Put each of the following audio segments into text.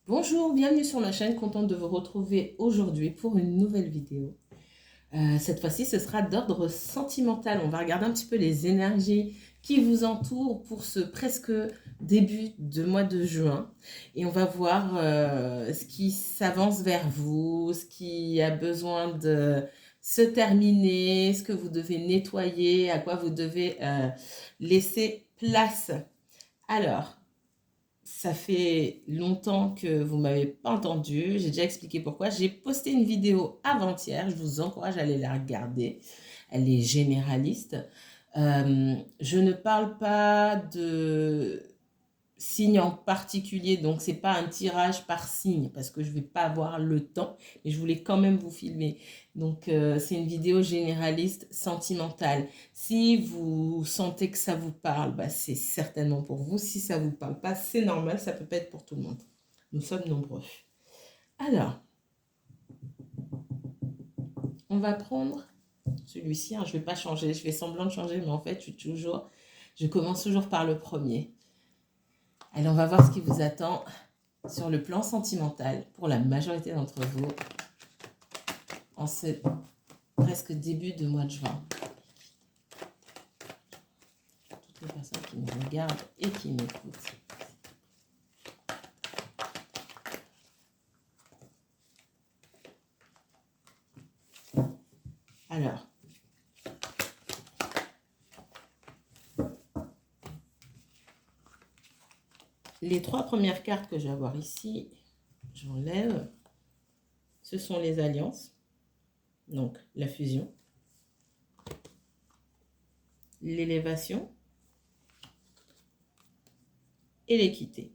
Bonjour, bienvenue sur ma chaîne, contente de vous retrouver aujourd'hui pour une nouvelle vidéo. Cette fois-ci, ce sera d'ordre sentimental. On va regarder un petit peu les énergies qui vous entourent pour ce presque début de mois de juin. Et on va voir ce qui s'avance vers vous, ce qui a besoin de se terminer, ce que vous devez nettoyer, à quoi vous devez laisser place. Alors, ça fait longtemps que vous ne m'avez pas entendu. J'ai déjà expliqué pourquoi. J'ai posté une vidéo avant-hier. Je vous encourage à aller la regarder. Elle est généraliste. Je ne parle pas de signe en particulier, donc c'est pas un tirage par signe parce que je vais pas avoir le temps, mais je voulais quand même vous filmer. Donc c'est une vidéo généraliste sentimentale. Si vous sentez que ça vous parle, bah, c'est certainement pour vous. Si ça vous parle pas, c'est normal, ça peut pas être pour tout le monde. Nous sommes nombreux. Alors, on va prendre celui-ci, hein, je vais pas changer, je fais semblant de changer, mais en fait, je commence toujours par le premier. Allez, on va voir ce qui vous attend sur le plan sentimental pour la majorité d'entre vous en ce presque début de mois de juin. Toutes les personnes qui me regardent et qui m'écoutent. Alors, les trois premières cartes que je vais avoir ici, j'enlève, ce sont les alliances, donc la fusion, l'élévation et l'équité.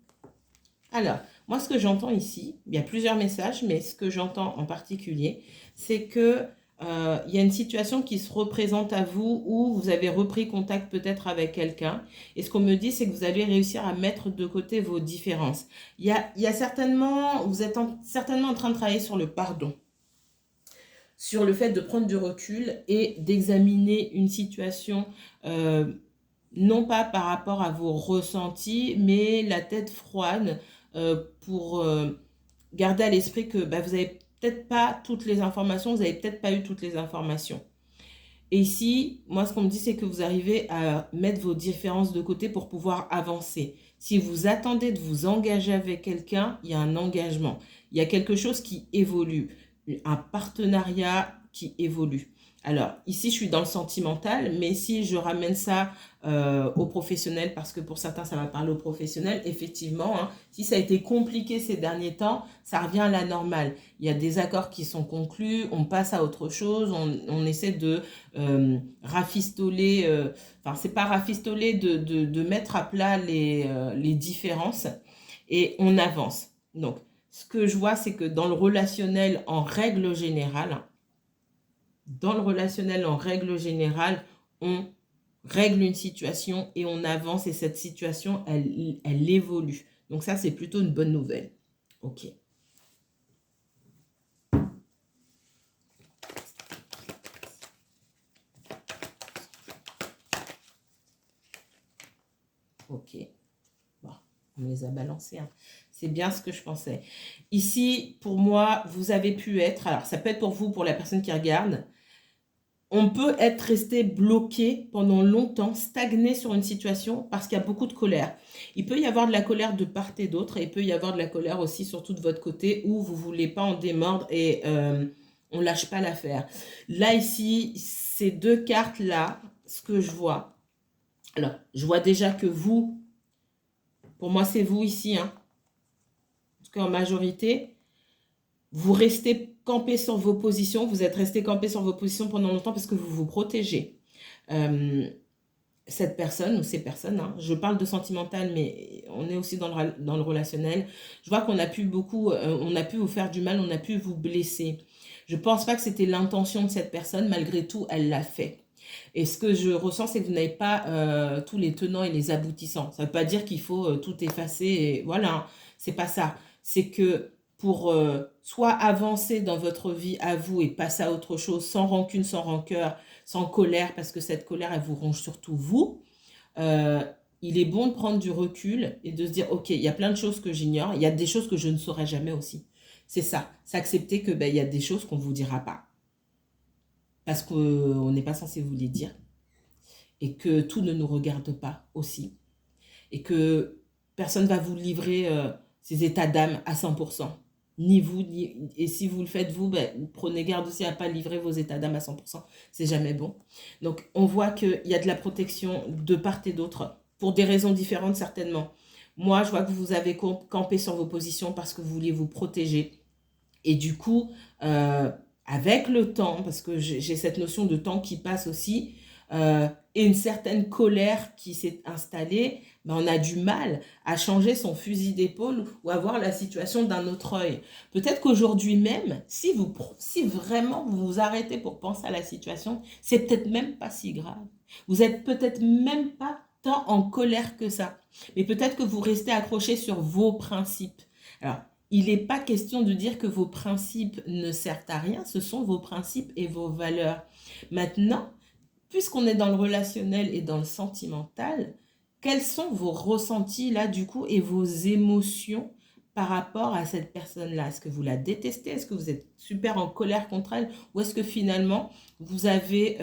Alors, moi, ce que j'entends ici, il y a plusieurs messages, mais ce que j'entends en particulier, c'est que il y a une situation qui se représente à vous où vous avez repris contact peut-être avec quelqu'un. Et ce qu'on me dit, c'est que vous allez réussir à mettre de côté vos différences. Il y a certainement, vous êtes certainement en train de travailler sur le pardon, sur le fait de prendre du recul et d'examiner une situation non pas par rapport à vos ressentis, mais la tête froide pour garder à l'esprit que bah, vous n'avez peut-être pas toutes les informations, vous n'avez peut-être pas eu toutes les informations. Et ici, moi, ce qu'on me dit, c'est que vous arrivez à mettre vos différences de côté pour pouvoir avancer. Si vous attendez de vous engager avec quelqu'un, il y a un engagement. Il y a quelque chose qui évolue, un partenariat qui évolue. Alors, ici, je suis dans le sentimental, mais si je ramène ça au professionnel, parce que pour certains, ça va parler au professionnel, effectivement, hein, si ça a été compliqué ces derniers temps, ça revient à la normale. Il y a des accords qui sont conclus, on passe à autre chose, on essaie de rafistoler, enfin, c'est pas rafistoler, de mettre à plat les différences et on avance. Donc, ce que je vois, c'est que dans le relationnel, en règle générale, on règle une situation et on avance et cette situation, elle évolue. Donc ça, c'est plutôt une bonne nouvelle. Ok. Ok. Bon, on les a balancés, hein. C'est bien ce que je pensais. Ici, pour moi, vous avez pu être, alors ça peut être pour vous, pour la personne qui regarde, on peut être resté bloqué pendant longtemps, stagné sur une situation parce qu'il y a beaucoup de colère. Il peut y avoir de la colère de part et d'autre et il peut y avoir de la colère aussi surtout de votre côté où vous ne voulez pas en démordre et on ne lâche pas l'affaire. Là, ici, ces deux cartes-là, ce que je vois, alors, je vois déjà que vous, pour moi, c'est vous ici, hein, en tout cas en majorité, vous restez campé sur vos positions, vous êtes resté campé sur vos positions pendant longtemps parce que vous vous protégez. Cette personne ou ces personnes, hein, je parle de sentimental, mais on est aussi dans le relationnel. Je vois qu'on a pu beaucoup, on a pu vous faire du mal, on a pu vous blesser. Je ne pense pas que c'était l'intention de cette personne, malgré tout, elle l'a fait. Et ce que je ressens, c'est que vous n'avez pas tous les tenants et les aboutissants. Ça ne veut pas dire qu'il faut tout effacer. Et voilà, c'est pas ça. C'est que pour soit avancer dans votre vie à vous et passer à autre chose sans rancune, sans rancœur, sans colère, parce que cette colère, elle vous ronge surtout vous. il est bon de prendre du recul et de se dire, ok, il y a plein de choses que j'ignore, il y a des choses que je ne saurai jamais aussi. C'est ça, c'est accepter que il y a des choses qu'on ne vous dira pas, parce qu'on n'est pas censé vous les dire, et que tout ne nous regarde pas aussi, et que personne ne va vous livrer ses états d'âme à 100%. Ni vous, et si vous le faites vous, prenez garde aussi à ne pas livrer vos états d'âme à 100%. C'est jamais bon. Donc on voit qu'il y a de la protection de part et d'autre, pour des raisons différentes certainement. Moi, je vois que vous avez campé sur vos positions parce que vous vouliez vous protéger. Et du coup, avec le temps, parce que j'ai cette notion de temps qui passe aussi, et une certaine colère qui s'est installée, on a du mal à changer son fusil d'épaule ou à voir la situation d'un autre œil. Peut-être qu'aujourd'hui même, si vraiment vous vous arrêtez pour penser à la situation, c'est peut-être même pas si grave. Vous êtes peut-être même pas tant en colère que ça. Mais peut-être que vous restez accroché sur vos principes. Alors, il n'est pas question de dire que vos principes ne servent à rien, ce sont vos principes et vos valeurs. Maintenant, puisqu'on est dans le relationnel et dans le sentimental, quels sont vos ressentis là du coup et vos émotions par rapport à cette personne-là? Est-ce que vous la détestez? Est-ce que vous êtes super en colère contre elle? Ou est-ce que finalement vous avez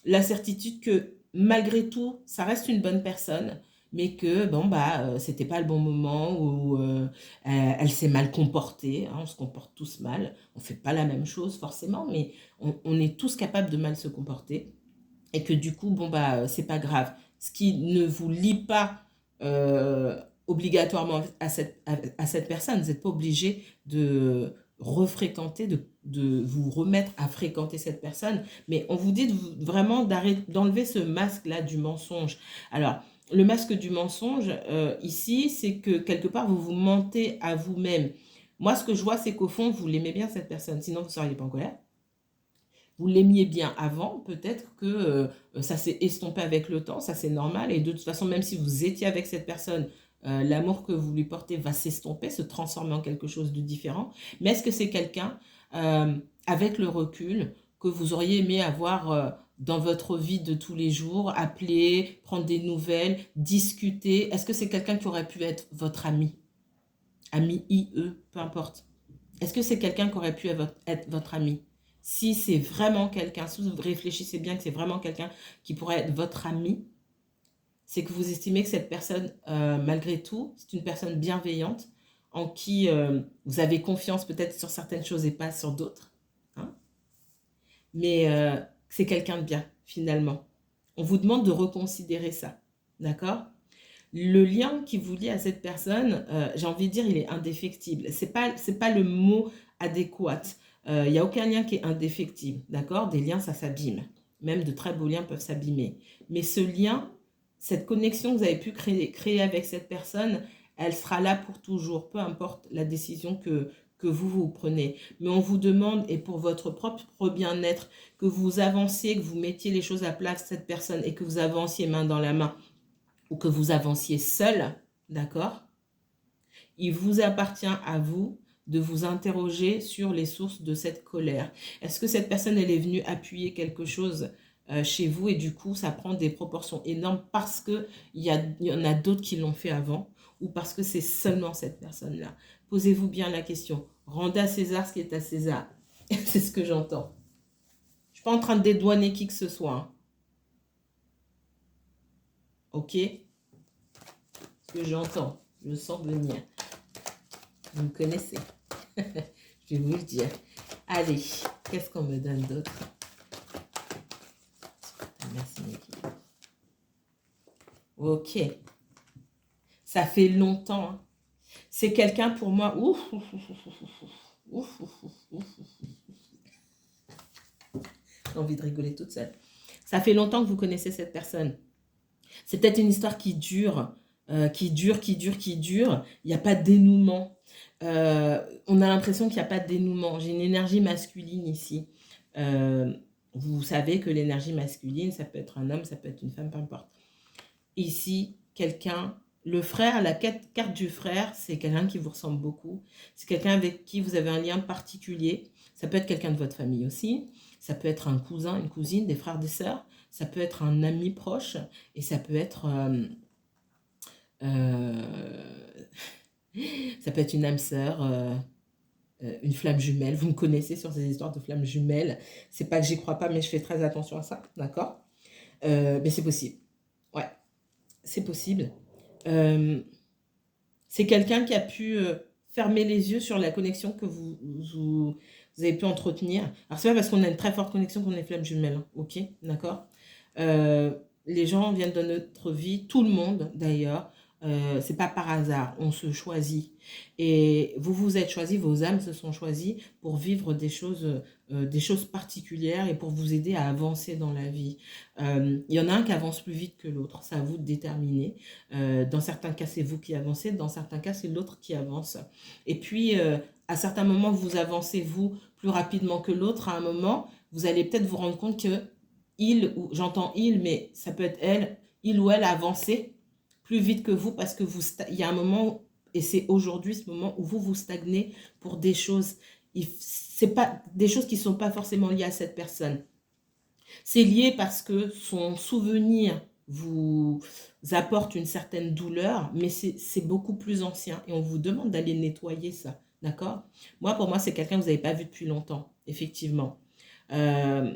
la certitude que malgré tout, ça reste une bonne personne, mais que c'était pas le bon moment, ou elle s'est mal comportée, hein, on se comporte tous mal, on fait pas la même chose forcément, mais on est tous capables de mal se comporter, et que du coup, c'est pas grave. Ce qui ne vous lie pas obligatoirement à cette personne, vous n'êtes pas obligé de refréquenter, de vous remettre à fréquenter cette personne, mais on vous dit vraiment d'enlever ce masque-là du mensonge. Alors, le masque du mensonge, ici, c'est que quelque part, vous vous mentez à vous-même. Moi, ce que je vois, c'est qu'au fond, vous l'aimez bien, cette personne, sinon vous ne seriez pas en colère. Vous l'aimiez bien avant, peut-être que ça s'est estompé avec le temps, ça c'est normal, et de toute façon, même si vous étiez avec cette personne, l'amour que vous lui portez va s'estomper, se transformer en quelque chose de différent. Mais est-ce que c'est quelqu'un, avec le recul, que vous auriez aimé avoir dans votre vie de tous les jours, appeler, prendre des nouvelles, discuter? Est-ce que c'est quelqu'un qui aurait pu être votre ami? Ami IE, peu importe. Est-ce que c'est quelqu'un qui aurait pu être votre ami? Si c'est vraiment quelqu'un, si vous réfléchissez bien que c'est vraiment quelqu'un qui pourrait être votre ami, c'est que vous estimez que cette personne, malgré tout, c'est une personne bienveillante, en qui vous avez confiance peut-être sur certaines choses et pas sur d'autres. Hein, mais c'est quelqu'un de bien, finalement. On vous demande de reconsidérer ça. D'accord? Le lien qui vous lie à cette personne, j'ai envie de dire, il est indéfectible. C'est pas le mot adéquat. Il n'y a aucun lien qui est indéfectible, d'accord? Des liens, ça s'abîme. Même de très beaux liens peuvent s'abîmer. Mais ce lien, cette connexion que vous avez pu créer avec cette personne, elle sera là pour toujours, peu importe la décision que vous prenez. Mais on vous demande, et pour votre propre bien-être, que vous avanciez, que vous mettiez les choses à plat de cette personne et que vous avanciez main dans la main, ou que vous avanciez seul, d'accord? Il vous appartient à vous de vous interroger sur les sources de cette colère. Est-ce que cette personne, elle est venue appuyer quelque chose chez vous, et du coup, ça prend des proportions énormes parce qu'il y en a d'autres qui l'ont fait avant, ou parce que c'est seulement cette personne-là? Posez-vous bien la question. Rendez à César ce qui est à César. C'est ce que j'entends. Je ne suis pas en train de dédouaner qui que ce soit. Hein. Ok? Ce que j'entends, je le sens venir. Vous me connaissez. Je vais vous le dire. Allez, qu'est-ce qu'on me donne d'autre? Merci, Niki. Ok. Ça fait longtemps. Hein. C'est quelqu'un pour moi. J'ai envie de rigoler toute seule. Ça fait longtemps que vous connaissez cette personne. C'est peut-être une histoire qui dure, qui dure. Il n'y a pas de dénouement. On a l'impression qu'il n'y a pas de dénouement. J'ai une énergie masculine ici. Vous savez que l'énergie masculine, ça peut être un homme, ça peut être une femme, peu importe. Ici, quelqu'un, le frère, la carte du frère, c'est quelqu'un qui vous ressemble beaucoup. C'est quelqu'un avec qui vous avez un lien particulier. Ça peut être quelqu'un de votre famille aussi. Ça peut être un cousin, une cousine, des frères, des sœurs. ça peut être un ami proche et ça peut être, ça peut être une âme sœur, une flamme jumelle. Vous me connaissez sur ces histoires de flammes jumelles. C'est pas que j'y crois pas, mais je fais très attention à ça, d'accord? Mais c'est possible. Ouais, c'est possible. Euh, c'est quelqu'un qui a pu fermer les yeux sur la connexion que vous avez pu entretenir. Alors, c'est pas parce qu'on a une très forte connexion qu'on est flamme jumelle, hein, ok? D'accord? Euh, les gens viennent dans notre vie, tout le monde d'ailleurs. C'est pas par hasard, on se choisit. Et vous vous êtes choisis, vos âmes se sont choisies pour vivre des choses particulières et pour vous aider à avancer dans la vie. Il y en a un qui avance plus vite que l'autre, c'est à vous de déterminer. Dans certains cas, c'est vous qui avancez, dans certains cas, c'est l'autre qui avance. Et puis, à certains moments, vous avancez, vous, plus rapidement que l'autre. À un moment, vous allez peut-être vous rendre compte que il, ou j'entends il, mais ça peut être elle, il ou elle a avancé plus vite que vous parce que il y a un moment, et c'est aujourd'hui ce moment où vous stagnez pour des choses. C'est pas des choses qui ne sont pas forcément liées à cette personne. C'est lié parce que son souvenir vous apporte une certaine douleur, mais c'est beaucoup plus ancien et on vous demande d'aller nettoyer ça, d'accord? Pour moi, c'est quelqu'un que vous n'avez pas vu depuis longtemps, effectivement. Euh,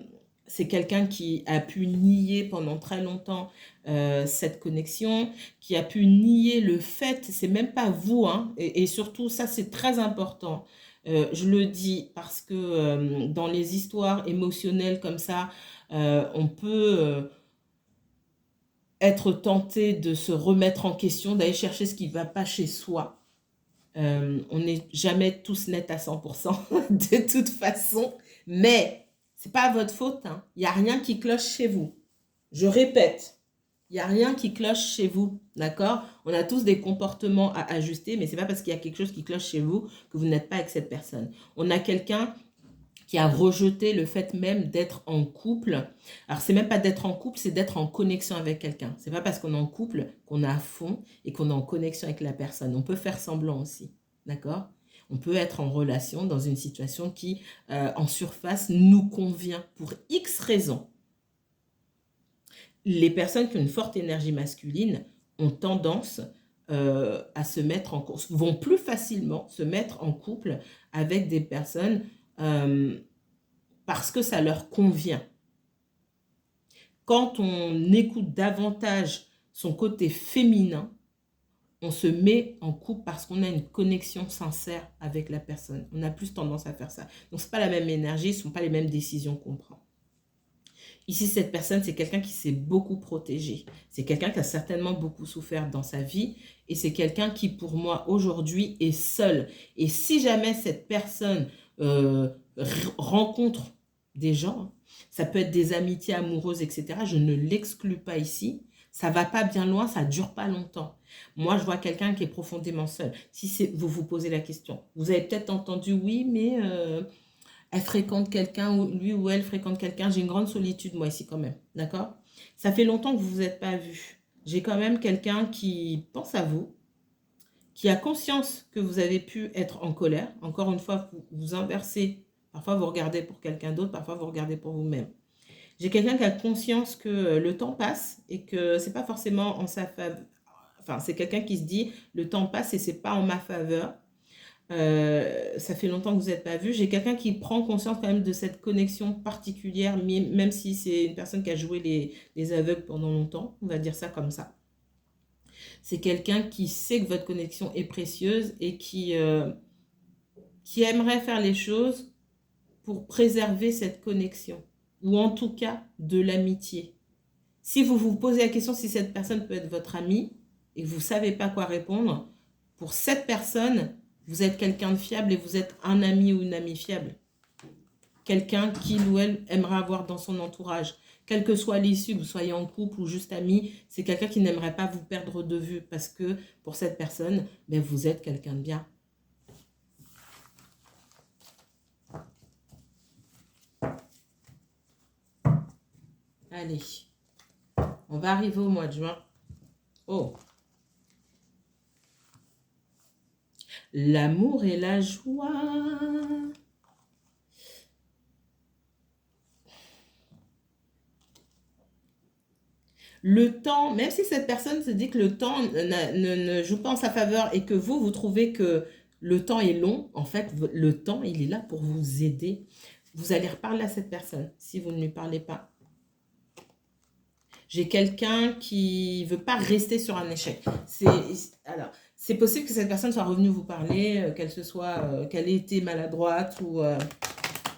c'est quelqu'un qui a pu nier pendant très longtemps cette connexion, qui a pu nier le fait, c'est même pas vous, hein, et surtout ça c'est très important. Je le dis parce que dans les histoires émotionnelles comme ça, on peut être tenté de se remettre en question, d'aller chercher ce qui ne va pas chez soi. On n'est jamais tous nets à 100% de toute façon, mais c'est pas votre faute, hein. Il n'y a rien qui cloche chez vous. Je répète, il n'y a rien qui cloche chez vous, d'accord? On a tous des comportements à ajuster, mais c'est pas parce qu'il y a quelque chose qui cloche chez vous que vous n'êtes pas avec cette personne. On a quelqu'un qui a rejeté le fait même d'être en couple. Alors, c'est même pas d'être en couple, c'est d'être en connexion avec quelqu'un. C'est pas parce qu'on est en couple qu'on est à fond et qu'on est en connexion avec la personne. On peut faire semblant aussi, d'accord? On peut être en relation dans une situation qui, en surface, nous convient pour X raisons. Les personnes qui ont une forte énergie masculine ont tendance à se mettre en couple, vont plus facilement se mettre en couple avec des personnes parce que ça leur convient. Quand on écoute davantage son côté féminin, on se met en couple parce qu'on a une connexion sincère avec la personne. On a plus tendance à faire ça. Donc, ce n'est pas la même énergie, ce ne sont pas les mêmes décisions qu'on prend. Ici, cette personne, c'est quelqu'un qui s'est beaucoup protégé. C'est quelqu'un qui a certainement beaucoup souffert dans sa vie. Et c'est quelqu'un qui, pour moi, aujourd'hui, est seul. Et si jamais cette personne rencontre des gens, ça peut être des amitiés amoureuses, etc. Je ne l'exclus pas ici. Ça va pas bien loin, ça dure pas longtemps. Moi, je vois quelqu'un qui est profondément seul. Si vous vous posez la question, vous avez peut-être entendu, oui, mais elle fréquente quelqu'un, ou lui ou elle fréquente quelqu'un. J'ai une grande solitude, moi, ici, quand même. D'accord? Ça fait longtemps que vous ne vous êtes pas vus. J'ai quand même quelqu'un qui pense à vous, qui a conscience que vous avez pu être en colère. Encore une fois, vous inversez. Parfois, vous regardez pour quelqu'un d'autre, parfois, vous regardez pour vous-même. J'ai quelqu'un qui a conscience que le temps passe et que c'est pas forcément en sa faveur. Enfin, c'est quelqu'un qui se dit, le temps passe et c'est pas en ma faveur. Ça fait longtemps que vous n'êtes pas vu. J'ai quelqu'un qui prend conscience quand même de cette connexion particulière, même si c'est une personne qui a joué les aveugles pendant longtemps, on va dire ça comme ça. C'est quelqu'un qui sait que votre connexion est précieuse et qui aimerait faire les choses pour préserver cette connexion, ou en tout cas de l'amitié. Si vous vous posez la question si cette personne peut être votre ami et que vous ne savez pas quoi répondre, pour cette personne, vous êtes quelqu'un de fiable et vous êtes un ami ou une amie fiable. Quelqu'un qu'il ou elle aimerait avoir dans son entourage. Quelle que soit l'issue, que vous soyez en couple ou juste ami, c'est quelqu'un qui n'aimerait pas vous perdre de vue parce que pour cette personne, vous êtes quelqu'un de bien. Allez, on va arriver au mois de juin. Oh, l'amour et la joie. Le temps, même si cette personne se dit que le temps ne joue pas en sa faveur et que vous trouvez que le temps est long, en fait, le temps, il est là pour vous aider. Vous allez reparler à cette personne si vous ne lui parlez pas. J'ai quelqu'un qui ne veut pas rester sur un échec. Alors, c'est possible que cette personne soit revenue vous parler, qu'elle ait été maladroite ou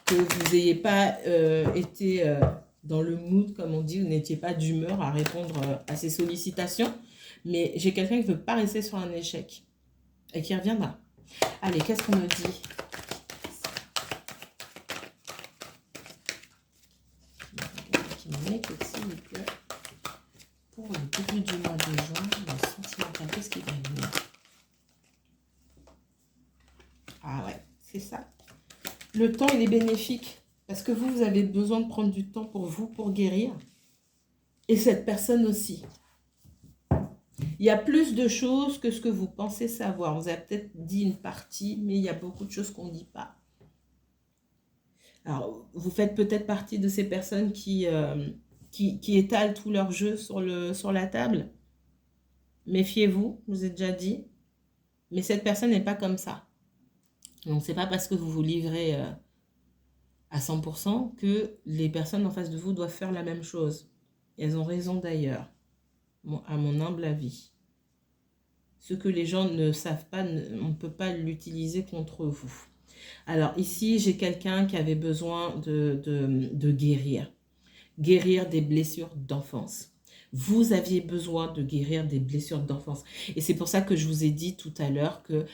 que vous n'ayez pas été dans le mood, comme on dit, vous n'étiez pas d'humeur à répondre à ses sollicitations. Mais j'ai quelqu'un qui ne veut pas rester sur un échec et qui reviendra. Allez, qu'est-ce qu'on me dit? Qui me met s'il vous plaît. Pour le début du mois de juin, le sentimental, qu'est-ce qui va venir? Ah ouais, c'est ça. Le temps, il est bénéfique parce que vous avez besoin de prendre du temps pour vous, pour guérir. Et cette personne aussi. Il y a plus de choses que ce que vous pensez savoir. Vous avez peut-être dit une partie, mais il y a beaucoup de choses qu'on ne dit pas. Alors, vous faites peut-être partie de ces personnes qui étalent tout leur jeu sur la table. Méfiez-vous, je vous ai déjà dit. Mais cette personne n'est pas comme ça. Donc, ce n'est pas parce que vous vous livrez à 100% que les personnes en face de vous doivent faire la même chose. Et elles ont raison d'ailleurs, à mon humble avis. Ce que les gens ne savent pas, on ne peut pas l'utiliser contre vous. Alors ici, j'ai quelqu'un qui avait besoin de guérir. Guérir des blessures d'enfance. Vous aviez besoin de guérir des blessures d'enfance. Et c'est pour ça que je vous ai dit tout à l'heure que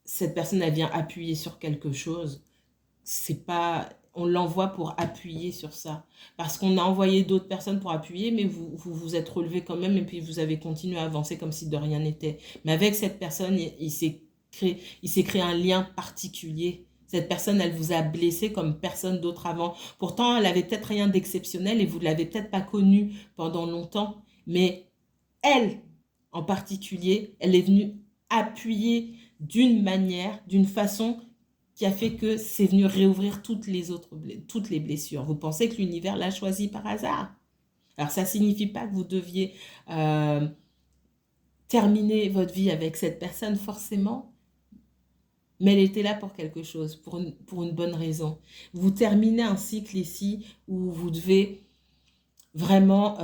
cette personne, elle vient appuyer sur quelque chose. C'est pas, on l'envoie pour appuyer sur ça. Parce qu'on a envoyé d'autres personnes pour appuyer, mais vous vous êtes relevé quand même et puis vous avez continué à avancer comme si de rien n'était. Mais avec cette personne, il s'est créé un lien particulier. Cette personne, elle vous a blessé comme personne d'autre avant. Pourtant, elle avait peut-être rien d'exceptionnel et vous ne l'avez peut-être pas connue pendant longtemps. Mais elle, en particulier, elle est venue appuyer d'une manière, d'une façon qui a fait que c'est venu réouvrir toutes les blessures. Vous pensez que l'univers l'a choisi par hasard? Alors, ça ne signifie pas que vous deviez terminer votre vie avec cette personne forcément, mais elle était là pour quelque chose, pour une bonne raison. Vous terminez un cycle ici où vous devez vraiment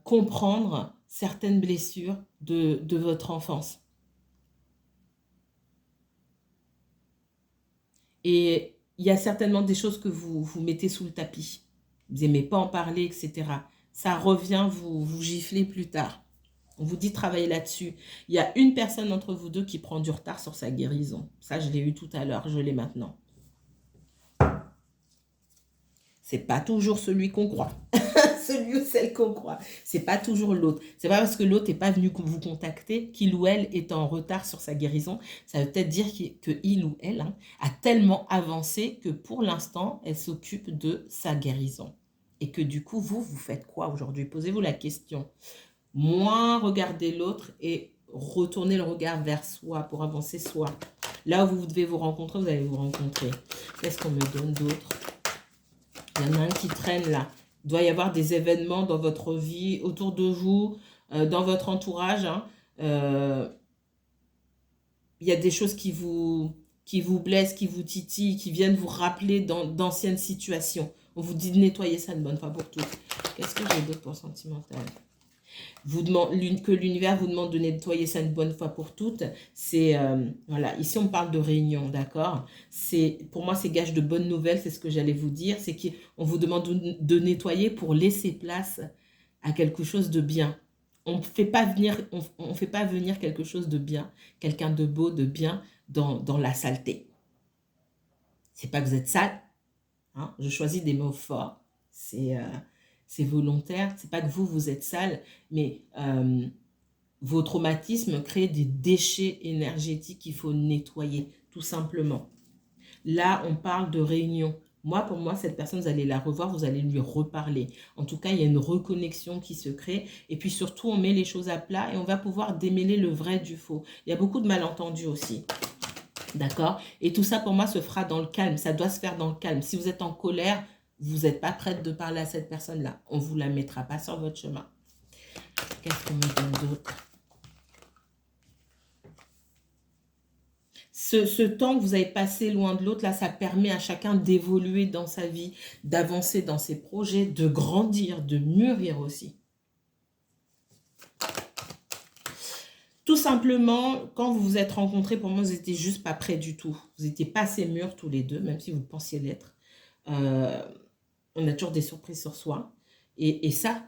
comprendre certaines blessures de votre enfance. Et il y a certainement des choses que vous mettez sous le tapis. Vous n'aimez pas en parler, etc. Ça revient vous gifler plus tard. On vous dit travailler là-dessus. Il y a une personne d'entre vous deux qui prend du retard sur sa guérison. Ça, je l'ai eu tout à l'heure, je l'ai maintenant. C'est pas toujours celui qu'on croit. Celui ou celle qu'on croit. C'est pas toujours l'autre. C'est pas parce que l'autre n'est pas venu vous contacter qu'il ou elle est en retard sur sa guérison. Ça veut peut-être dire que il ou elle a tellement avancé que pour l'instant, elle s'occupe de sa guérison. Et que du coup, vous faites quoi aujourd'hui? Posez-vous la question. Moins regarder l'autre et retourner le regard vers soi pour avancer soi. Là où vous devez vous rencontrer, vous allez vous rencontrer. Qu'est-ce qu'on me donne d'autre? Il y en a un qui traîne là. Il doit y avoir des événements dans votre vie, autour de vous, dans votre entourage. Il y a des choses qui vous blessent, qui vous titillent, qui viennent vous rappeler d'anciennes situations. On vous dit de nettoyer ça une bonne fois pour toutes. Qu'est-ce que j'ai d'autre pour sentimental? Que l'univers vous demande de nettoyer ça une bonne fois pour toutes, c'est, voilà, ici on parle de réunion, d'accord? Pour moi, c'est gage de bonnes nouvelles, c'est ce que j'allais vous dire, c'est qu'on vous demande de nettoyer pour laisser place à quelque chose de bien. On ne fait pas venir quelque chose de bien, quelqu'un de beau, de bien, dans la saleté. C'est pas que vous êtes sale, hein? Je choisis des mots forts, c'est volontaire, c'est pas que vous êtes sale, mais vos traumatismes créent des déchets énergétiques qu'il faut nettoyer, tout simplement. Là, on parle de réunion. Pour moi, cette personne, vous allez la revoir, vous allez lui reparler. En tout cas, il y a une reconnexion qui se crée. Et puis surtout, on met les choses à plat et on va pouvoir démêler le vrai du faux. Il y a beaucoup de malentendus aussi. D'accord? Et tout ça, pour moi, se fera dans le calme. Ça doit se faire dans le calme. Si vous êtes en colère, vous n'êtes pas prête de parler à cette personne-là. On ne vous la mettra pas sur votre chemin. Qu'est-ce qu'on me donne d'autre? Ce temps que vous avez passé loin de l'autre, là, ça permet à chacun d'évoluer dans sa vie, d'avancer dans ses projets, de grandir, de mûrir aussi. Tout simplement, quand vous vous êtes rencontrés, pour moi, vous n'étiez juste pas prêts du tout. Vous n'étiez pas assez mûrs tous les deux, même si vous pensiez l'être. On a toujours des surprises sur soi. Et ça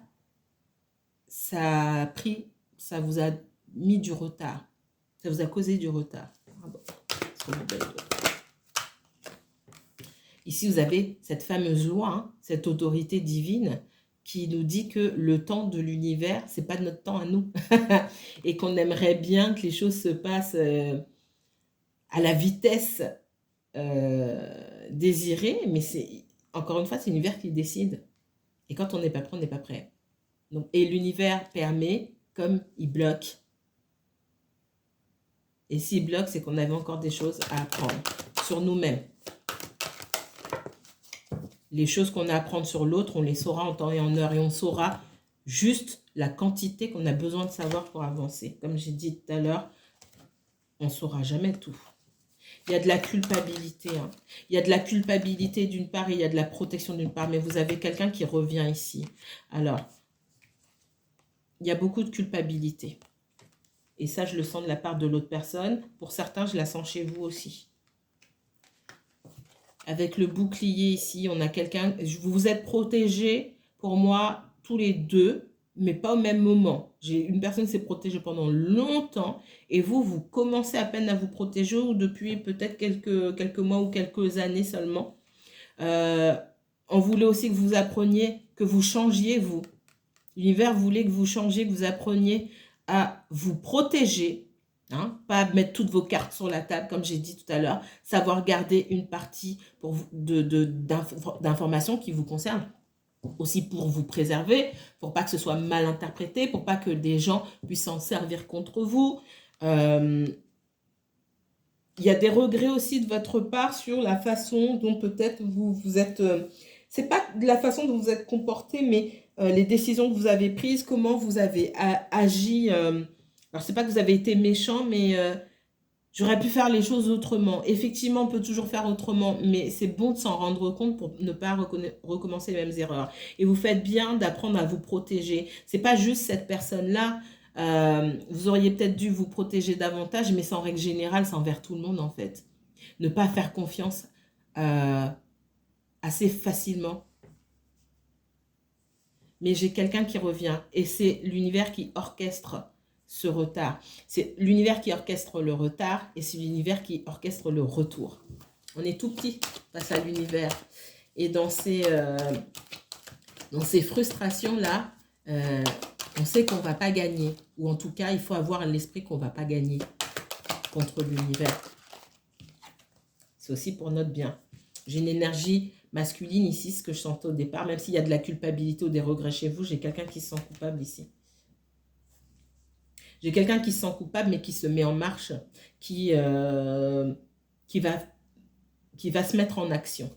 vous a mis du retard. Ça vous a causé du retard. Ah bon, ici, vous avez cette fameuse loi, hein, cette autorité divine qui nous dit que le temps de l'univers, c'est pas notre temps à nous. Et qu'on aimerait bien que les choses se passent à la vitesse désirée. Mais c'est encore une fois, c'est l'univers qui décide. Et quand on n'est pas prêt, on n'est pas prêt. Donc, et l'univers permet comme il bloque. Et s'il bloque, c'est qu'on avait encore des choses à apprendre sur nous-mêmes. Les choses qu'on a à apprendre sur l'autre, on les saura en temps et en heure. Et on saura juste la quantité qu'on a besoin de savoir pour avancer. Comme j'ai dit tout à l'heure, on ne saura jamais tout. Il y a de la culpabilité. Hein. Il y a de la culpabilité d'une part et il y a de la protection d'une part. Mais vous avez quelqu'un qui revient ici. Alors, il y a beaucoup de culpabilité. Et ça, je le sens de la part de l'autre personne. Pour certains, je la sens chez vous aussi. Avec le bouclier ici, on a quelqu'un... Vous vous êtes protégés, pour moi, tous les deux, mais pas au même moment. J'ai une personne qui s'est protégée pendant longtemps et vous commencez à peine à vous protéger ou depuis peut-être quelques mois ou quelques années seulement. On voulait aussi que vous appreniez, que vous changiez, vous. L'univers voulait que vous changiez, que vous appreniez à vous protéger, hein, pas mettre toutes vos cartes sur la table, comme j'ai dit tout à l'heure, savoir garder une partie pour vous, d'informations qui vous concernent, aussi pour vous préserver, pour pas que ce soit mal interprété, pour pas que des gens puissent s'en servir contre vous. Il y a des regrets aussi de votre part sur la façon dont peut-être vous êtes... c'est pas de la façon dont vous êtes comporté, mais les décisions que vous avez prises, comment vous avez agi. Alors, c'est pas que vous avez été méchant, mais j'aurais pu faire les choses autrement. Effectivement, on peut toujours faire autrement, mais c'est bon de s'en rendre compte pour ne pas recommencer les mêmes erreurs. Et vous faites bien d'apprendre à vous protéger. C'est pas juste cette personne-là. Vous auriez peut-être dû vous protéger davantage, mais c'est en règle générale, c'est envers tout le monde en fait. Ne pas faire confiance assez facilement. Mais j'ai quelqu'un qui revient et c'est l'univers qui orchestre ce retard. C'est l'univers qui orchestre le retard et c'est l'univers qui orchestre le retour. On est tout petit face à l'univers. Et dans ces frustrations-là, on sait qu'on ne va pas gagner. Ou en tout cas, il faut avoir l'esprit qu'on ne va pas gagner contre l'univers. C'est aussi pour notre bien. J'ai une énergie masculine ici, ce que je sentais au départ. Même s'il y a de la culpabilité ou des regrets chez vous, j'ai quelqu'un qui se sent coupable ici. J'ai quelqu'un qui se sent coupable, mais qui se met en marche, qui va se mettre en action.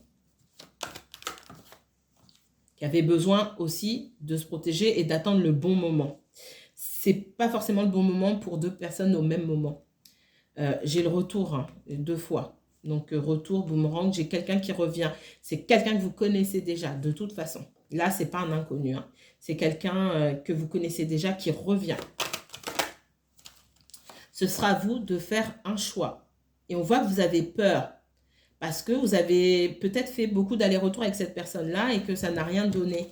Qui avait besoin aussi de se protéger et d'attendre le bon moment. C'est pas forcément le bon moment pour deux personnes au même moment. J'ai le retour, hein, 2 fois. Donc, retour, boomerang, j'ai quelqu'un qui revient. C'est quelqu'un que vous connaissez déjà, de toute façon. Là, ce n'est pas un inconnu. Hein. C'est quelqu'un que vous connaissez déjà qui revient. Ce sera à vous de faire un choix. Et on voit que vous avez peur. Parce que vous avez peut-être fait beaucoup d'allers-retours avec cette personne-là et que ça n'a rien donné.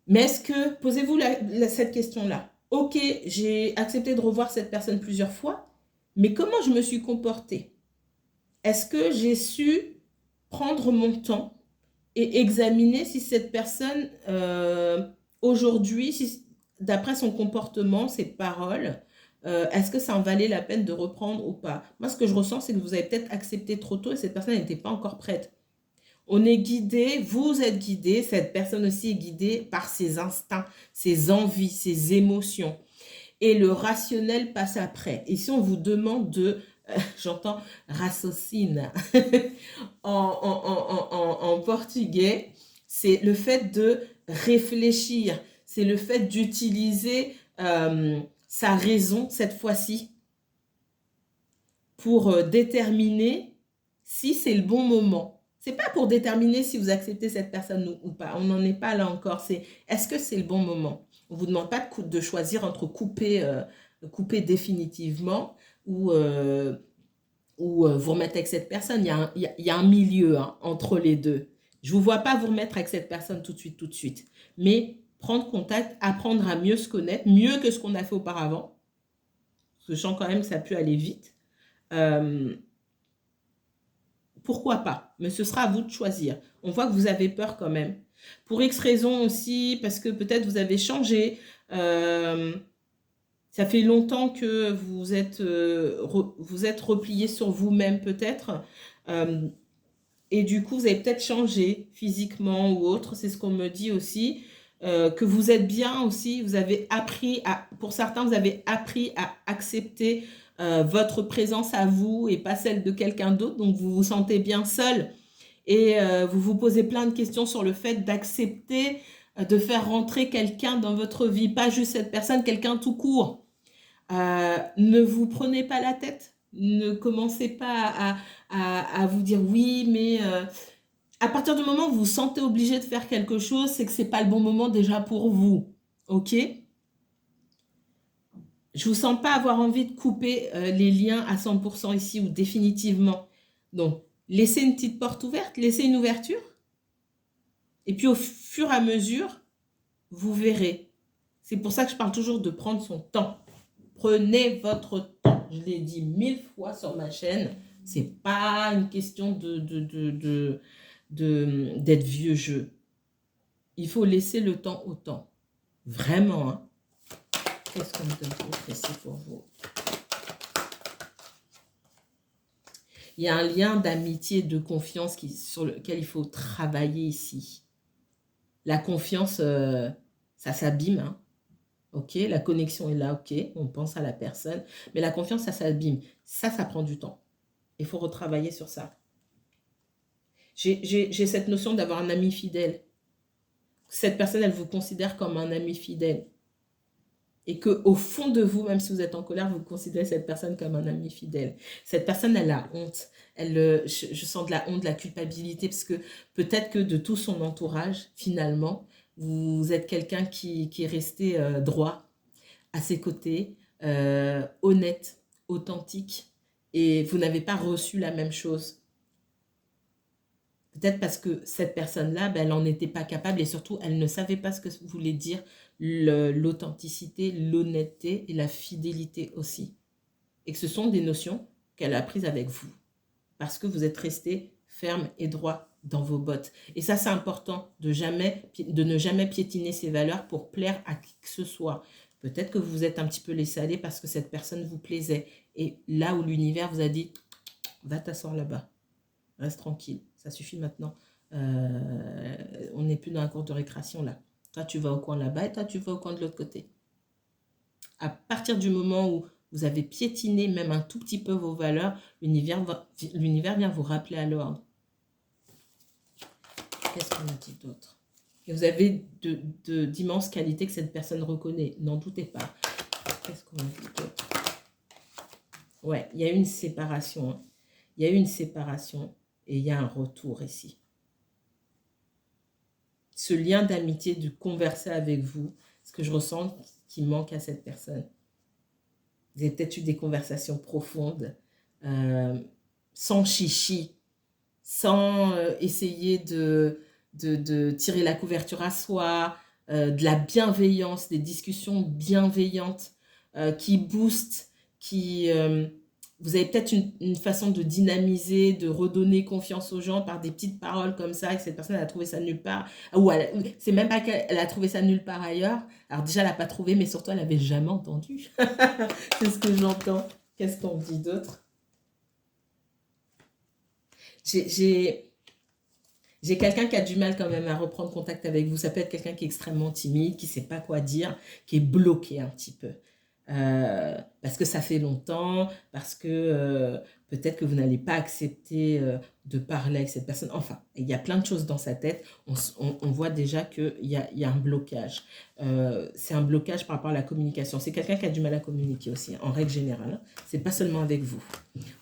Mais est-ce que, posez-vous cette question-là. Ok, j'ai accepté de revoir cette personne plusieurs fois, mais comment je me suis comportée? Est-ce que j'ai su prendre mon temps et examiner si cette personne, aujourd'hui, d'après son comportement, ses paroles, est-ce que ça en valait la peine de reprendre ou pas? Moi, ce que je ressens, c'est que vous avez peut-être accepté trop tôt et cette personne n'était pas encore prête. On est guidé, vous êtes guidé, cette personne aussi est guidée par ses instincts, ses envies, ses émotions. Et le rationnel passe après. Et si on vous demande de... j'entends raciocine en portugais. C'est le fait de réfléchir. C'est le fait d'utiliser sa raison cette fois-ci pour déterminer si c'est le bon moment. C'est pas pour déterminer si vous acceptez cette personne ou pas. On n'en est pas là encore. C'est est-ce que c'est le bon moment? On ne vous demande pas de choisir entre couper définitivement ou vous remettre avec cette personne. Il y a un milieu entre les deux. Je ne vous vois pas vous remettre avec cette personne tout de suite. Mais prendre contact, apprendre à mieux se connaître, mieux que ce qu'on a fait auparavant. Parce que je sens quand même que ça a pu aller vite. Pourquoi pas? Mais ce sera à vous de choisir. On voit que vous avez peur quand même. Pour X raisons aussi, parce que peut-être vous avez changé. Ça fait longtemps que vous êtes replié sur vous-même peut-être. Et du coup, vous avez peut-être changé physiquement ou autre. C'est ce qu'on me dit aussi. Que vous êtes bien aussi. Vous avez appris pour certains, vous avez appris à accepter votre présence à vous et pas celle de quelqu'un d'autre. Donc, vous vous sentez bien seul. Et vous vous posez plein de questions sur le fait d'accepter de faire rentrer quelqu'un dans votre vie. Pas juste cette personne, quelqu'un tout court. Ne vous prenez pas la tête. Ne commencez pas à vous dire oui, mais à partir du moment où vous vous sentez obligé de faire quelque chose, c'est que ce n'est pas le bon moment déjà pour vous. Ok? Je ne vous sens pas avoir envie de couper les liens à 100% ici ou définitivement. Donc, laissez une petite porte ouverte, laissez une ouverture. Et puis, au fur et à mesure, vous verrez. C'est pour ça que je parle toujours de prendre son temps. Prenez votre temps. Je l'ai dit 1000 fois sur ma chaîne. Ce n'est pas une question d'être vieux jeu. Il faut laisser le temps au temps. Vraiment. Hein. Qu'est-ce qu'on me donne trop précis pour vous? Il y a un lien d'amitié, de confiance sur lequel il faut travailler ici. La confiance, ça s'abîme. Hein. Ok, la connexion est là, ok, on pense à la personne. Mais la confiance, ça s'abîme. Ça prend du temps. Il faut retravailler sur ça. J'ai cette notion d'avoir un ami fidèle. Cette personne, elle vous considère comme un ami fidèle. Et qu'au fond de vous, même si vous êtes en colère, vous considérez cette personne comme un ami fidèle. Cette personne, elle a honte. Je sens de la honte, de la culpabilité, parce que peut-être que de tout son entourage, finalement, vous êtes quelqu'un qui est resté droit à ses côtés, honnête, authentique, et vous n'avez pas reçu la même chose. Peut-être parce que cette personne-là, elle n'en était pas capable et surtout, elle ne savait pas ce que voulait dire l'authenticité, l'honnêteté et la fidélité aussi. Et que ce sont des notions qu'elle a apprises avec vous. Parce que vous êtes resté ferme et droit dans vos bottes. Et ça, c'est important de ne jamais piétiner ses valeurs pour plaire à qui que ce soit. Peut-être que vous vous êtes un petit peu laissé aller parce que cette personne vous plaisait. Et là où l'univers vous a dit, va t'asseoir là-bas. Reste tranquille, ça suffit maintenant. On n'est plus dans la cour de récréation là. Toi, tu vas au coin là-bas et toi, tu vas au coin de l'autre côté. À partir du moment où vous avez piétiné même un tout petit peu vos valeurs, l'univers vient vous rappeler à l'ordre. Qu'est-ce qu'on a dit d'autre? Et vous avez d'immenses qualités que cette personne reconnaît. N'en doutez pas. Qu'est-ce qu'on a dit d'autre? Ouais, il y a eu une séparation. Hein. Il y a eu une séparation. Et il y a un retour ici. Ce lien d'amitié, de converser avec vous, ce que je ressens qui manque à cette personne. Vous avez peut-être eu des conversations profondes, sans chichi, sans essayer de tirer la couverture à soi, de la bienveillance, des discussions bienveillantes qui boostent, qui... vous avez peut-être une façon de dynamiser, de redonner confiance aux gens par des petites paroles comme ça, et que cette personne elle a trouvé ça nulle part. Ou c'est même pas qu'elle a trouvé ça nulle part ailleurs. Alors déjà, elle n'a pas trouvé, mais surtout, elle n'avait jamais entendu. C'est ce que j'entends. Qu'est-ce qu'on dit d'autre? J'ai quelqu'un qui a du mal quand même à reprendre contact avec vous. Ça peut être quelqu'un qui est extrêmement timide, qui ne sait pas quoi dire, qui est bloqué un petit peu. parce que ça fait longtemps, parce que peut-être que vous n'allez pas accepter de parler avec cette personne. Enfin, il y a plein de choses dans sa tête. On voit déjà qu'il y a un blocage. C'est un blocage par rapport à la communication. C'est quelqu'un qui a du mal à communiquer aussi, en règle générale. C'est pas seulement avec vous.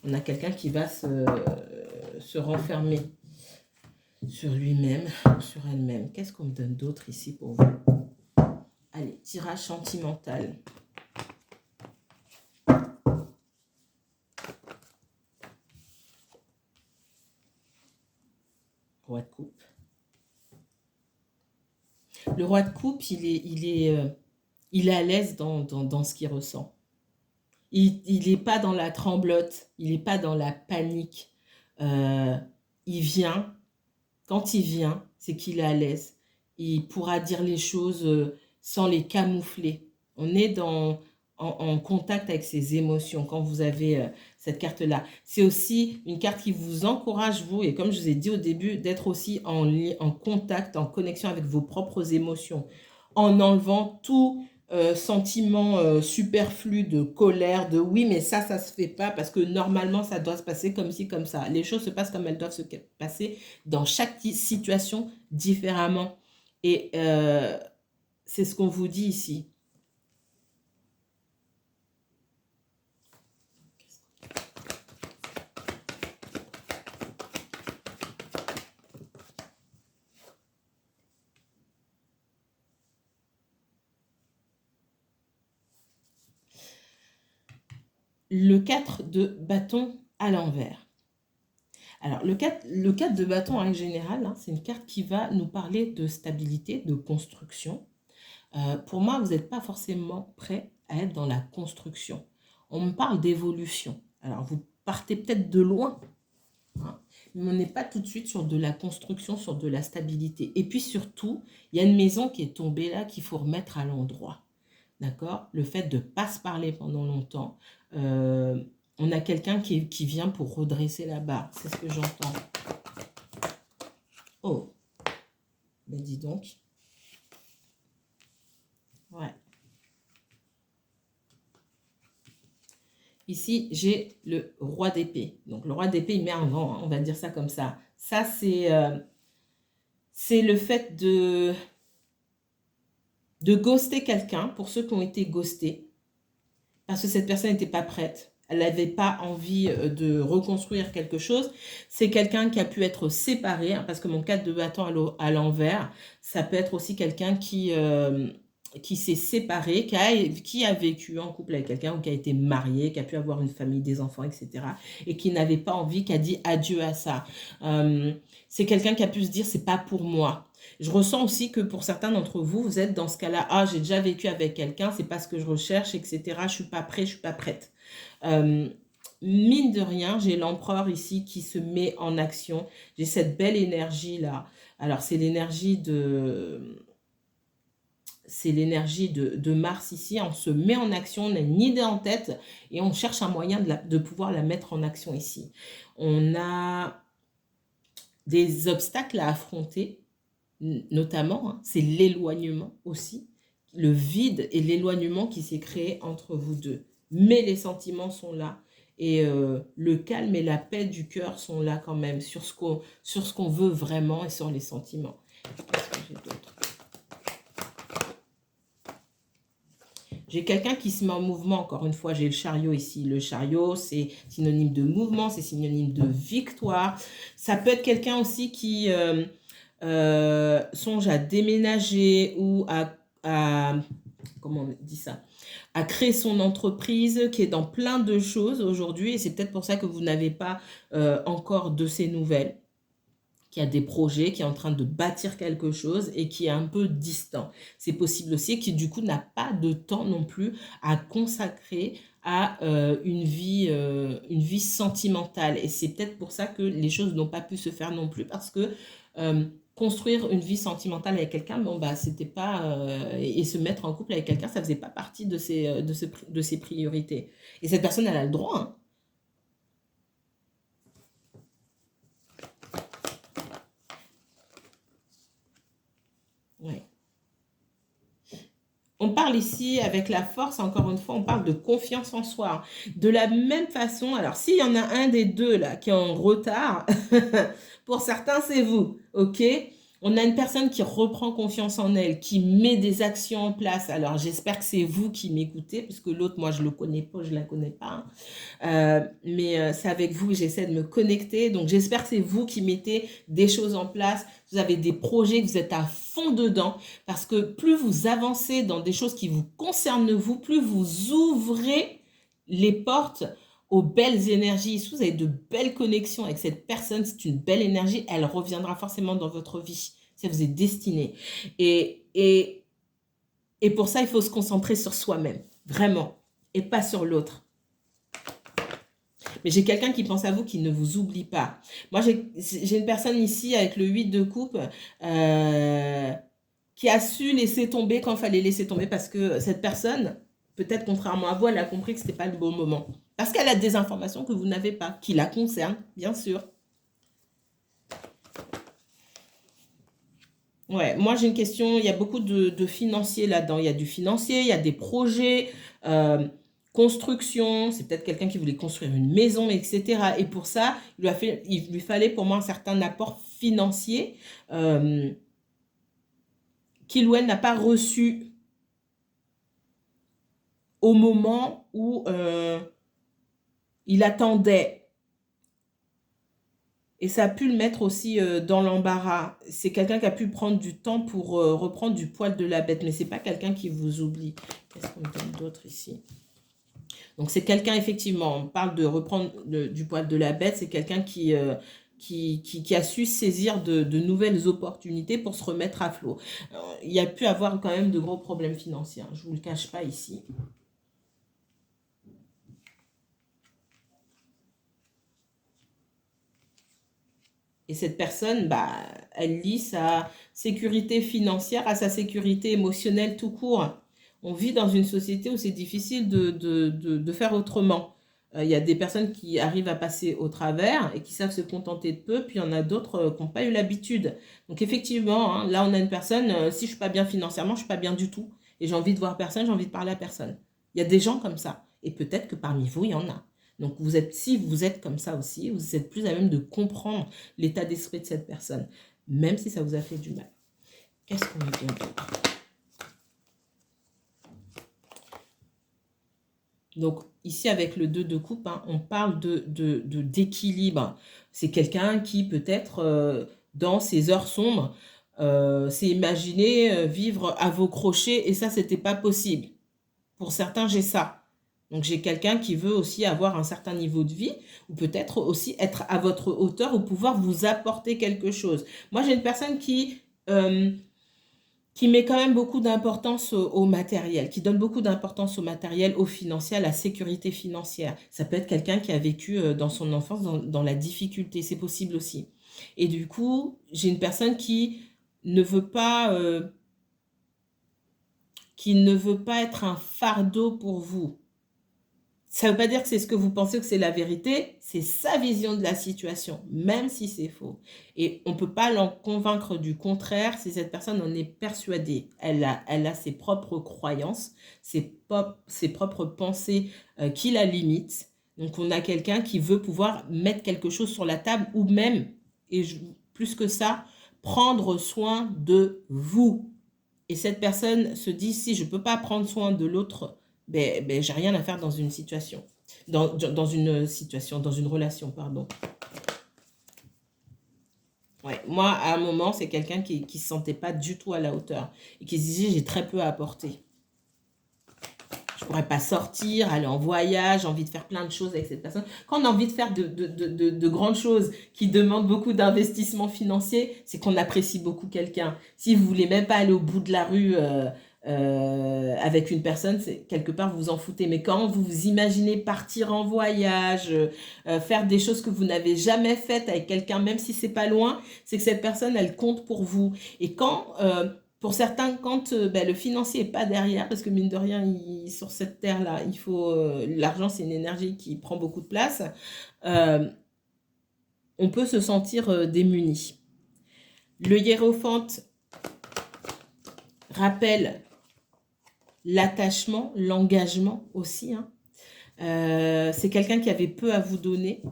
On a quelqu'un qui va se renfermer sur lui-même ou sur elle-même. Qu'est-ce qu'on me donne d'autre ici pour vous? Allez, tirage sentimental. Roi de coupe. Le roi de coupe, il est à l'aise dans ce qu'il ressent. Il n'est pas dans la tremblote, il n'est pas dans la panique. Il vient, quand il vient, c'est qu'il est à l'aise. Il pourra dire les choses sans les camoufler. On est en contact avec ses émotions quand vous avez cette carte-là. C'est aussi une carte qui vous encourage, vous, et comme je vous ai dit au début, d'être aussi en contact, en connexion avec vos propres émotions, en enlevant tout sentiment superflu de colère, de oui, mais ça se fait pas parce que normalement, ça doit se passer comme ci, comme ça. Les choses se passent comme elles doivent se passer dans chaque situation différemment. Et c'est ce qu'on vous dit ici. Le 4 de bâton à l'envers. Alors, le 4 de bâton en général, hein, c'est une carte qui va nous parler de stabilité, de construction. Pour moi, vous n'êtes pas forcément prêt à être dans la construction. On me parle d'évolution. Alors, vous partez peut-être de loin, hein, mais on n'est pas tout de suite sur de la construction, sur de la stabilité. Et puis surtout, il y a une maison qui est tombée là qu'il faut remettre à l'endroit. D'accord? Le fait de ne pas se parler pendant longtemps. On a quelqu'un qui vient pour redresser la barre. C'est ce que j'entends. Oh, ben dis donc. Ouais. Ici, j'ai le roi d'épée. Donc, le roi d'épée, il met un vent, hein, on va dire ça comme ça. Ça, c'est le fait de ghoster quelqu'un, pour ceux qui ont été ghostés, parce que cette personne n'était pas prête. Elle n'avait pas envie de reconstruire quelque chose. C'est quelqu'un qui a pu être séparé, hein, parce que mon 4 de bâton à l'envers, ça peut être aussi quelqu'un qui s'est séparé, qui a vécu en couple avec quelqu'un ou qui a été marié, qui a pu avoir une famille, des enfants, etc. et qui n'avait pas envie, qui a dit adieu à ça. C'est quelqu'un qui a pu se dire, c'est pas pour moi. Je ressens aussi que pour certains d'entre vous, vous êtes dans ce cas-là, ah, j'ai déjà vécu avec quelqu'un, c'est pas ce que je recherche, etc. Je suis pas prêt, je suis pas prête. Mine de rien, j'ai l'empereur ici qui se met en action. J'ai cette belle énergie là. Alors, c'est l'énergie de Mars ici. On se met en action, on a une idée en tête et on cherche un moyen de pouvoir la mettre en action ici. On a des obstacles à affronter, notamment, hein, c'est l'éloignement aussi, le vide et l'éloignement qui s'est créé entre vous deux. Mais les sentiments sont là et le calme et la paix du cœur sont là quand même sur ce qu'on veut vraiment et sur les sentiments. Qu'est-ce que j'ai d'autre? J'ai quelqu'un qui se met en mouvement, encore une fois, j'ai le chariot ici. Le chariot, c'est synonyme de mouvement, c'est synonyme de victoire. Ça peut être quelqu'un aussi qui songe à déménager ou comment on dit ça? À créer son entreprise, qui est dans plein de choses aujourd'hui. Et c'est peut-être pour ça que vous n'avez pas encore de ces nouvelles. Qui a des projets, qui est en train de bâtir quelque chose et qui est un peu distant. C'est possible aussi qui du coup n'a pas de temps non plus à consacrer à une vie sentimentale. Et c'est peut-être pour ça que les choses n'ont pas pu se faire non plus parce que construire une vie sentimentale avec quelqu'un, bon bah c'était pas et se mettre en couple avec quelqu'un, ça faisait pas partie de ses priorités. Et cette personne, elle a le droit, hein. on parle ici avec la force, encore une fois, on parle de confiance en soi. De la même façon, alors s'il y en a un des deux là qui est en retard, pour certains c'est vous, ok? On a une personne qui reprend confiance en elle, qui met des actions en place. Alors j'espère que c'est vous qui m'écoutez, parce que l'autre, moi je le connais pas, je la connais pas, hein. Mais c'est avec vous que j'essaie de me connecter. Donc j'espère que c'est vous qui mettez des choses en place. Vous avez des projets, que vous êtes à fond dedans. Parce que plus vous avancez dans des choses qui vous concernent vous, plus vous ouvrez les portes aux belles énergies. Si vous avez de belles connexions avec cette personne, c'est une belle énergie, elle reviendra forcément dans votre vie. Ça vous est destiné. Et pour ça, il faut se concentrer sur soi-même, vraiment, et pas sur l'autre. Mais j'ai quelqu'un qui pense à vous, qui ne vous oublie pas. Moi, j'ai une personne ici avec le 8 de coupe qui a su laisser tomber quand il fallait laisser tomber, parce que cette personne, peut-être contrairement à vous, elle a compris que ce n'était pas le bon moment. Parce qu'elle a des informations que vous n'avez pas, qui la concernent, bien sûr. Ouais, moi j'ai une question, il y a beaucoup de financiers là-dedans. Il y a du financier, il y a des projets, construction, c'est peut-être quelqu'un qui voulait construire une maison, etc. Et pour ça, il lui fallait pour moi un certain apport financier qu'il ou elle n'a pas reçu au moment où il attendait. Et ça a pu le mettre aussi dans l'embarras. C'est quelqu'un qui a pu prendre du temps pour reprendre du poil de la bête. Mais ce n'est pas quelqu'un qui vous oublie. Qu'est-ce qu'on me donne d'autre ici? Donc, c'est quelqu'un, effectivement, on parle de reprendre du poil de la bête. C'est quelqu'un qui a su saisir de nouvelles opportunités pour se remettre à flot. Il y a pu avoir quand même de gros problèmes financiers, hein. Je ne vous le cache pas ici. Et cette personne, bah, elle lie sa sécurité financière à sa sécurité émotionnelle tout court. On vit dans une société où c'est difficile de faire autrement. Il y a des personnes qui arrivent à passer au travers et qui savent se contenter de peu, puis il y en a d'autres qui n'ont pas eu l'habitude. Donc effectivement, hein, là on a une personne, si je ne suis pas bien financièrement, je ne suis pas bien du tout. Et j'ai envie de voir personne, j'ai envie de parler à personne. Il y a des gens comme ça. Et peut-être que parmi vous, il y en a. Donc si vous êtes comme ça aussi, vous êtes plus à même de comprendre l'état d'esprit de cette personne, même si ça vous a fait du mal. Qu'est-ce qu'on me donne d'autre? Donc, ici, avec le 2 de coupe, hein, on parle d'équilibre. C'est quelqu'un qui, peut-être, dans ses heures sombres, s'est imaginé vivre à vos crochets, et ça, c'était pas possible. Pour certains, j'ai ça. Donc, j'ai quelqu'un qui veut aussi avoir un certain niveau de vie, ou peut-être aussi être à votre hauteur, ou pouvoir vous apporter quelque chose. Moi, j'ai une personne qui met quand même beaucoup d'importance au matériel, qui donne beaucoup d'importance au matériel, au financier, à la sécurité financière. Ça peut être quelqu'un qui a vécu dans son enfance dans la difficulté, c'est possible aussi. Et du coup, j'ai une personne qui ne veut pas être un fardeau pour vous. Ça ne veut pas dire que c'est ce que vous pensez, que c'est la vérité, c'est sa vision de la situation, même si c'est faux. Et on ne peut pas l'en convaincre du contraire si cette personne en est persuadée. Elle a ses propres croyances, ses propres pensées qui la limitent. Donc on a quelqu'un qui veut pouvoir mettre quelque chose sur la table, ou même, plus que ça, prendre soin de vous. Et cette personne se dit, si je ne peux pas prendre soin de l'autre, ben, j'ai rien à faire dans une situation. Dans une relation, pardon. Ouais, moi, à un moment, c'est quelqu'un qui ne se sentait pas du tout à la hauteur. Et qui se disait, j'ai très peu à apporter. Je ne pourrais pas sortir, aller en voyage, j'ai envie de faire plein de choses avec cette personne. Quand on a envie de faire de grandes choses qui demandent beaucoup d'investissement financier, c'est qu'on apprécie beaucoup quelqu'un. Si vous ne voulez même pas aller au bout de la rue avec une personne, quelque part vous vous en foutez. Mais quand vous vous imaginez partir en voyage, faire des choses que vous n'avez jamais faites avec quelqu'un, même si c'est pas loin, c'est que cette personne, elle compte pour vous. Et quand... pour certains, quand le financier n'est pas derrière, parce que mine de rien, sur cette terre-là, il faut l'argent, c'est une énergie qui prend beaucoup de place, on peut se sentir démuni. Le hiérophante rappelle l'attachement, l'engagement aussi, hein. C'est quelqu'un qui avait peu à vous donner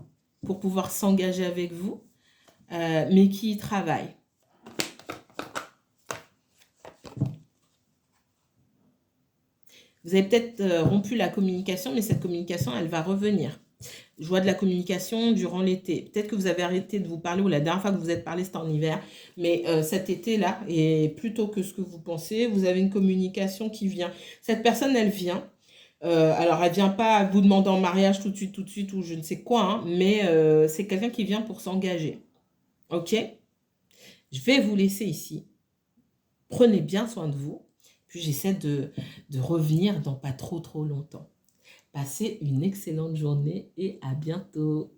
pour pouvoir s'engager avec vous, mais qui y travaille. Vous avez peut-être rompu la communication, mais cette communication, elle va revenir. Je vois de la communication durant l'été. Peut-être que vous avez arrêté de vous parler, ou la dernière fois que vous êtes parlé, c'était en hiver. Mais cet été-là, et plutôt que ce que vous pensez, vous avez une communication qui vient. Cette personne, elle vient. Alors, elle vient pas vous demander en mariage tout de suite, ou je ne sais quoi, hein, mais c'est quelqu'un qui vient pour s'engager. Ok? Je vais vous laisser ici. Prenez bien soin de vous. Puis j'essaie de revenir dans pas trop longtemps. Passez une excellente journée et à bientôt.